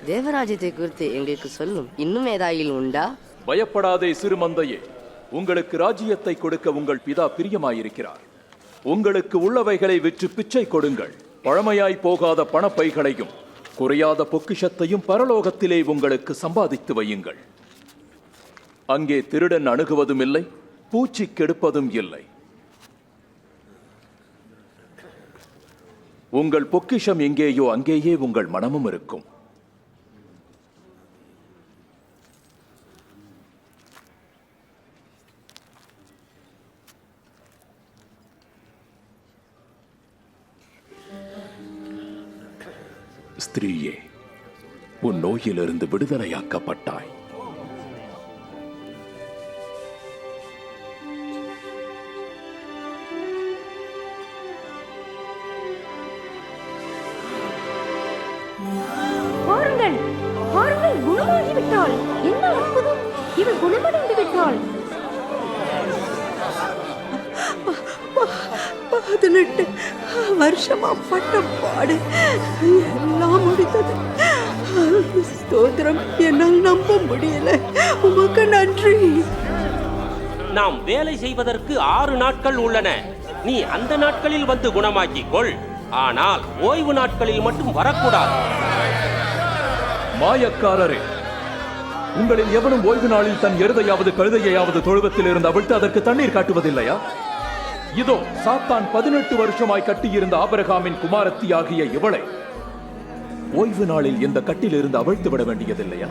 தேவராஜ்யத்தை குறித்து எங்களுக்கு சொல்லும். இன்னும் ஏதாயில் உண்டா? பயப்படாதே சிறுமந்தையே, உங்களுக்கு ராஜ்யத்தை கொடுக்க உங்கள் பிதா பிரியமாயிருக்கிறார். உங்களுக்கு உள்ளவைகளை விற்று பிச்சை கொடுங்கள். பழமையாய் போகாத பணப்பைகளையும் குறையாத பொக்கிஷத்தையும் பரலோகத்திலே உங்களுக்கு சம்பாதித்து வையுங்கள். அங்கே திருடன் அணுகுவதும் இல்லை, பூச்சி கெடுப்பதும் இல்லை. உங்கள் பொக்கிஷம் எங்கேயோ அங்கேயே உங்கள் மனமும் இருக்கும். ஸ்திரீயே, உன் நோயிலிருந்து விடுதலையாக்கப்பட்டாய். பாருங்கள், பாருங்கள், குணமாகிவிட்டாள். என்ன அற்புதம்! இவள் குணமடைந்து விட்டாள். 18 வருஷமா பட்ட பாடு எல்லாம் முடிந்தது. ஸ்தோத்திரம், என்னால் நம்ப முடியல. உமக்கு நன்றி. நாம் வேலை செய்வதற்கு 6 நாட்கள் உள்ளன. நீ அந்த நாட்களில் வந்து குணமாக்கிக் கொள். ஆனால் ஓய்வு நாட்களில் மட்டும் வரக்கூடாது. மாயக்காரரே, உங்களில் எவனும் ஓய்வு நாளில் தன் எருதையாவது கழுதையாவது தொழுவத்தில் இருந்து அவிழ்த்து அதற்கு தண்ணீர் காட்டுவதில்லையா? இதோ சாத்தான் 18 வருஷமாய் கட்டியிருந்த ஆபிரகாமின் குமாரத்தி ஆகிய இவளை ஓய்வு நாளில் இந்த கட்டிலிருந்து அவிழ்த்து விட வேண்டியதில்லையா?